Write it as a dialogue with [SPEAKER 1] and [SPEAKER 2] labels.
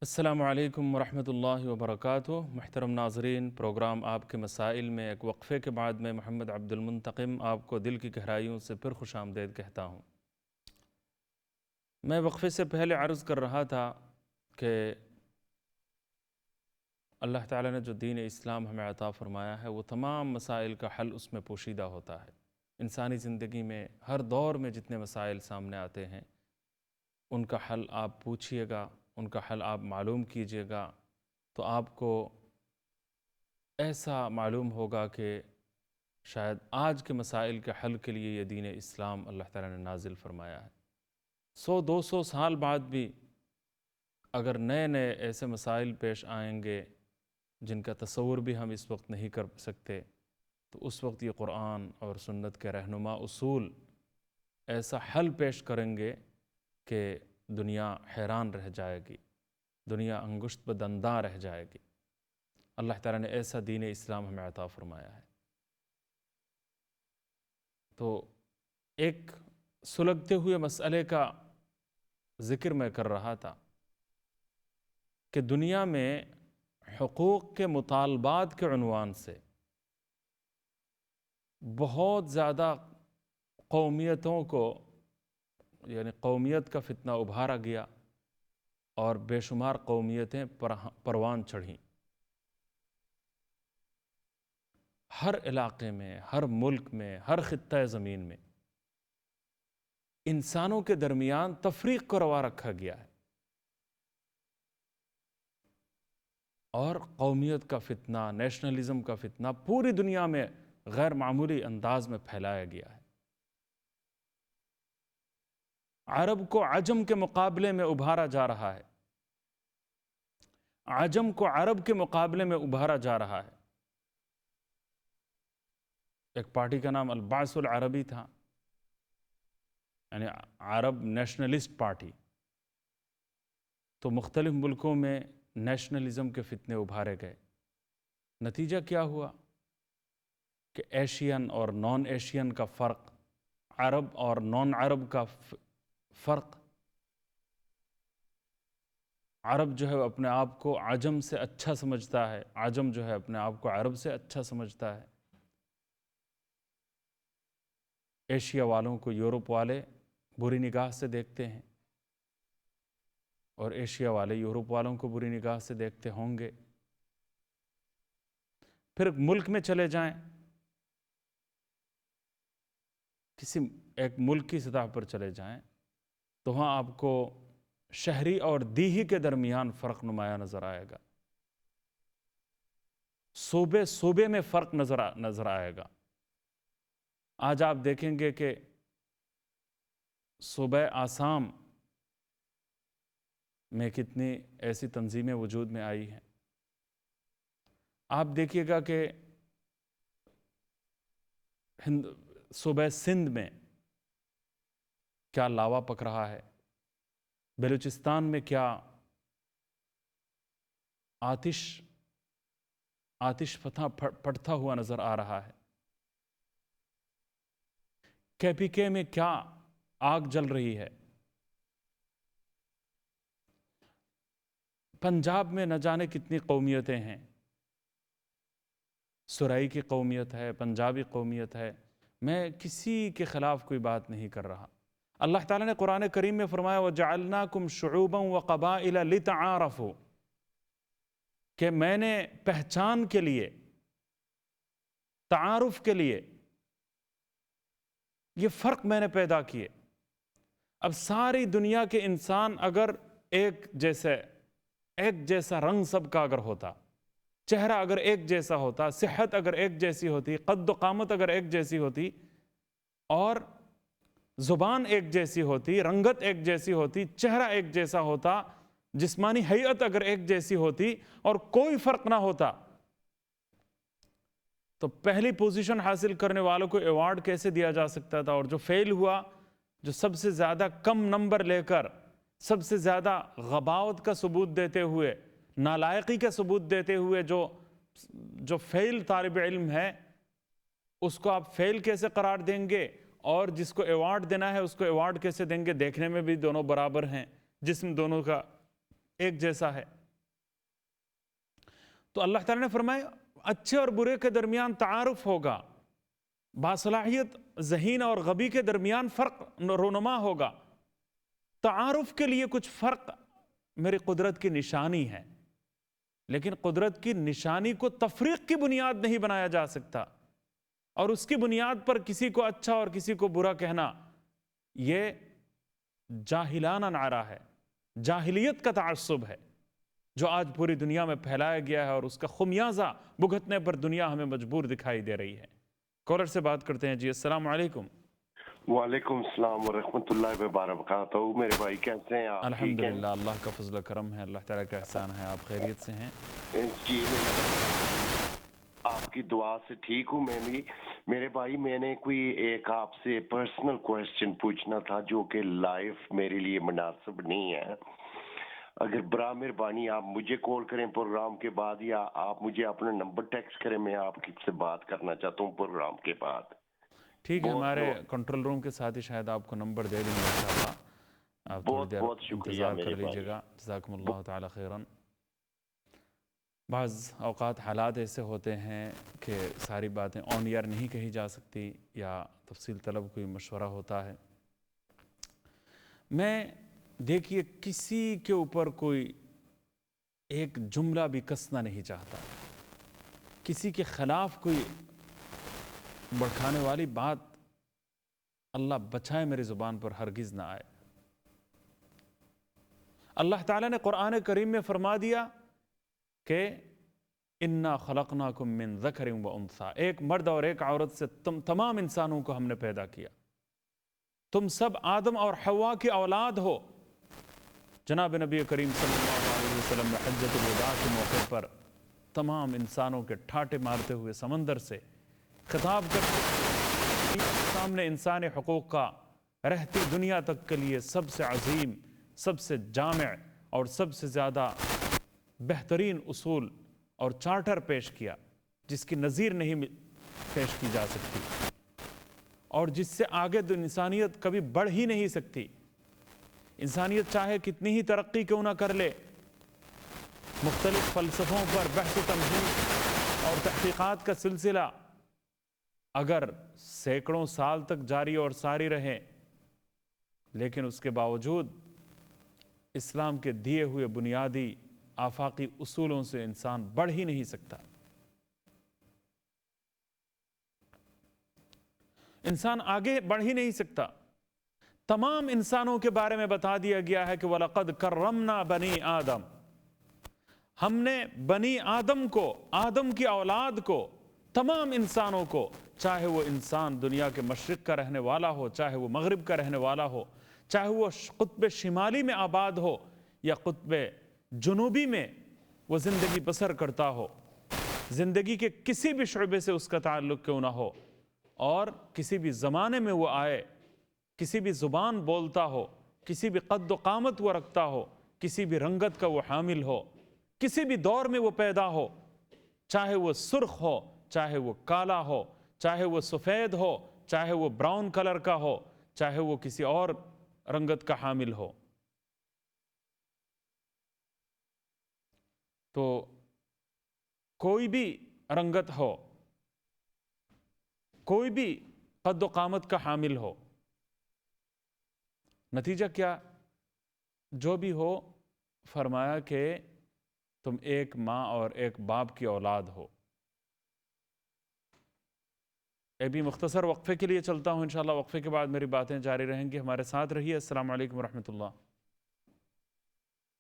[SPEAKER 1] السلام علیکم ورحمۃ اللہ وبرکاتہ۔ محترم ناظرین، پروگرام آپ کے مسائل میں ایک وقفے کے بعد میں محمد عبد المنتقم آپ کو دل کی گہرائیوں سے پھر خوش آمدید کہتا ہوں۔ میں وقفے سے پہلے عرض کر رہا تھا کہ اللہ تعالیٰ نے جو دین اسلام ہمیں عطا فرمایا ہے وہ تمام مسائل کا حل اس میں پوشیدہ ہوتا ہے۔ انسانی زندگی میں ہر دور میں جتنے مسائل سامنے آتے ہیں ان کا حل آپ پوچھئے گا، ان کا حل آپ معلوم کیجئے گا تو آپ کو ایسا معلوم ہوگا کہ شاید آج کے مسائل کے حل کے لیے یہ دین اسلام اللہ تعالیٰ نے نازل فرمایا ہے۔ 100-200 سال بعد بھی اگر نئے نئے ایسے مسائل پیش آئیں گے جن کا تصور بھی ہم اس وقت نہیں کر سکتے تو اس وقت یہ قرآن اور سنت کے رہنما اصول ایسا حل پیش کریں گے کہ دنیا حیران رہ جائے گی، دنیا انگشت بدنداں رہ جائے گی۔ اللہ تعالیٰ نے ایسا دین اسلام ہمیں عطا فرمایا ہے۔ تو ایک سلگتے ہوئے مسئلے کا ذکر میں کر رہا تھا کہ دنیا میں حقوق کے مطالبات کے عنوان سے بہت زیادہ قومیتوں کو یعنی قومیت کا فتنہ ابھارا گیا اور بے شمار قومیتیں پروان چڑھیں۔ ہر علاقے میں، ہر ملک میں، ہر خطہ زمین میں انسانوں کے درمیان تفریق کو روا رکھا گیا ہے اور قومیت کا فتنہ، نیشنلزم کا فتنہ پوری دنیا میں غیر معمولی انداز میں پھیلایا گیا ہے۔ عرب کو عجم کے مقابلے میں ابھارا جا رہا ہے، عجم کو عرب کے مقابلے میں ابھارا جا رہا ہے۔ ایک پارٹی کا نام البعث العربی تھا، یعنی عرب نیشنلسٹ پارٹی۔ تو مختلف ملکوں میں نیشنلزم کے فتنے ابھارے گئے۔ نتیجہ کیا ہوا کہ ایشین اور نان ایشین کا فرق، عرب اور نان عرب کا فرق، عرب جو ہے اپنے آپ کو عجم سے اچھا سمجھتا ہے، عجم جو ہے اپنے آپ کو عرب سے اچھا سمجھتا ہے۔ ایشیا والوں کو یورپ والے بری نگاہ سے دیکھتے ہیں اور ایشیا والے یورپ والوں کو بری نگاہ سے دیکھتے ہوں گے۔ پھر ملک میں چلے جائیں، کسی ایک ملک کی سطح پر چلے جائیں تو وہاں آپ کو شہری اور دیہی کے درمیان فرق نمایاں نظر آئے گا، صوبے صوبے میں فرق نظر آئے گا۔ آج آپ دیکھیں گے کہ صوبہ آسام میں کتنی ایسی تنظیمیں وجود میں آئی ہیں۔ آپ دیکھیے گا کہ صوبہ سندھ میں کیا لاوا پک رہا ہے، بلوچستان میں کیا آتش فتح پڑتا ہوا نظر آ رہا ہے، KPK میں کیا آگ جل رہی ہے، پنجاب میں نہ جانے کتنی قومیتیں ہیں، سرائی کی قومیت ہے، پنجابی قومیت ہے۔ میں کسی کے خلاف کوئی بات نہیں کر رہا۔ اللہ تعالیٰ نے قرآن کریم میں فرمایا وَجَعَلْنَاكُمْ شُعُوبًا وَقَبَائِلَ لِتَعَارَفُوا، کہ میں نے پہچان کے لیے، تعارف کے لیے یہ فرق میں نے پیدا کیے۔ اب ساری دنیا کے انسان اگر ایک جیسا رنگ سب کا اگر ہوتا، چہرہ اگر ایک جیسا ہوتا، صحت اگر ایک جیسی ہوتی، قد و قامت اگر ایک جیسی ہوتی اور زبان ایک جیسی ہوتی، رنگت ایک جیسی ہوتی، چہرہ ایک جیسا ہوتا، جسمانی ہیئت اگر ایک جیسی ہوتی اور کوئی فرق نہ ہوتا تو پہلی پوزیشن حاصل کرنے والوں کو ایوارڈ کیسے دیا جا سکتا تھا؟ اور جو فیل ہوا، جو سب سے زیادہ کم نمبر لے کر، سب سے زیادہ غباوت کا ثبوت دیتے ہوئے، نالائقی کا ثبوت دیتے ہوئے جو فیل طالب علم ہے اس کو آپ فیل کیسے قرار دیں گے؟ اور جس کو ایوارڈ دینا ہے اس کو ایوارڈ کیسے دیں گے؟ دیکھنے میں بھی دونوں برابر ہیں، جسم دونوں کا ایک جیسا ہے. تو اللہ تعالیٰ نے فرمایا اچھے اور برے کے درمیان تعارف ہوگا، باصلاحیت ذہین اور غبی کے درمیان فرق رونما ہوگا. تعارف کے لیے کچھ فرق میری قدرت کی نشانی ہے، لیکن قدرت کی نشانی کو تفریق کی بنیاد نہیں بنایا جا سکتا، اور اس کی بنیاد پر کسی کو اچھا اور کسی کو برا کہنا یہ جاہلانہ نعرہ ہے، جاہلیت کا تعصب ہے جو آج پوری دنیا میں پھیلایا گیا ہے، اور اس کا خمیازہ بھگتنے پر دنیا ہمیں مجبور دکھائی دے رہی ہے. کالر سے بات کرتے ہیں. جی السلام علیکم.
[SPEAKER 2] وعلیکم السلام ورحمۃ اللہ وبرکاتہ. میرے بھائی کیسے ہیں آپ؟
[SPEAKER 1] الحمدللہ، اللہ کا فضل و کرم ہے، اللہ تعالیٰ کا احسان ہے. آپ خیریت سے ہیں؟
[SPEAKER 2] جی آپ کی دعا سے ٹھیک ہوں میں بھی. میرے بھائی میں نے کوئی ایک آپ سے پرسنل کویسچن پوچھنا تھا جو کہ لائف میرے لیے مناسب نہیں ہے. اگر برا مہربانی آپ مجھے کال کریں پروگرام کے بعد، یا آپ مجھے اپنا نمبر ٹیکسٹ کریں، میں آپ سے بات کرنا چاہتا ہوں پروگرام کے بعد.
[SPEAKER 1] ٹھیک ہے، ہمارے کنٹرول روم کے ساتھ ہی شاید آپ کو نمبر دے دیں گے انشاءاللہ. آپ تھوڑی دیر
[SPEAKER 2] بہت شکریہ
[SPEAKER 1] انتظار
[SPEAKER 2] میرے
[SPEAKER 1] کر لیجیے گا. جزاکم اللہ تعالی خیراً. بعض اوقات حالات ایسے ہوتے ہیں کہ ساری باتیں آن ایئر نہیں کہی جا سکتی، یا تفصیل طلب کوئی مشورہ ہوتا ہے. میں دیکھیے کسی کے اوپر کوئی ایک جملہ بھی کسنا نہیں چاہتا، کسی کے خلاف کوئی بڑھانے والی بات اللہ بچائے میری زبان پر ہرگز نہ آئے. اللہ تعالیٰ نے قرآن کریم میں فرما دیا کہ اِنَّا خَلَقْنَاكُم مِّن ذَكَرٍ وَأُنثَىٰ، ایک مرد اور ایک عورت سے تمام انسانوں کو ہم نے پیدا کیا. تم سب آدم اور حوا کی اولاد ہو. جناب نبی کریم صلی اللہ علیہ وسلم نے حجۃ الوداع کے موقع پر تمام انسانوں کے ٹھاٹے مارتے ہوئے سمندر سے خطاب کرتے سامنے انسانی حقوق کا رہتی دنیا تک کے لیے سب سے عظیم، سب سے جامع اور سب سے زیادہ بہترین اصول اور چارٹر پیش کیا، جس کی نظیر نہیں پیش کی جا سکتی، اور جس سے آگے انسانیت کبھی بڑھ ہی نہیں سکتی. انسانیت چاہے کتنی ہی ترقی کیوں نہ کر لے، مختلف فلسفوں پر بحث و تمہید اور تحقیقات کا سلسلہ اگر سینکڑوں سال تک جاری اور ساری رہے، لیکن اس کے باوجود اسلام کے دیے ہوئے بنیادی آفاقی اصولوں سے انسان بڑھ ہی نہیں سکتا. انسان آگے بڑھ ہی نہیں سکتا. تمام انسانوں کے بارے میں بتا دیا گیا ہے کہ وَلَقَدْ كَرَّمْنَا بَنِي آدم، ہم نے بنی آدم کو، آدم کی اولاد کو، تمام انسانوں کو، چاہے وہ انسان دنیا کے مشرق کا رہنے والا ہو، چاہے وہ مغرب کا رہنے والا ہو، چاہے وہ قطب شمالی میں آباد ہو یا قطب جنوبی میں وہ زندگی بسر کرتا ہو، زندگی کے کسی بھی شعبے سے اس کا تعلق کیوں نہ ہو، اور کسی بھی زمانے میں وہ آئے، کسی بھی زبان بولتا ہو، کسی بھی قد و قامت وہ رکھتا ہو، کسی بھی رنگت کا وہ حامل ہو، کسی بھی دور میں وہ پیدا ہو، چاہے وہ سرخ ہو، چاہے وہ کالا ہو، چاہے وہ سفید ہو، چاہے وہ براؤن کلر کا ہو، چاہے وہ کسی اور رنگت کا حامل ہو. تو کوئی بھی رنگت ہو، کوئی بھی قد و قامت کا حامل ہو، نتیجہ کیا جو بھی ہو، فرمایا کہ تم ایک ماں اور ایک باپ کی اولاد ہو. بھی مختصر وقفے کے لیے چلتا ہوں، انشاءاللہ وقفے کے بعد میری باتیں جاری رہیں گی. ہمارے ساتھ رہیے. السلام علیکم ورحمۃ اللہ.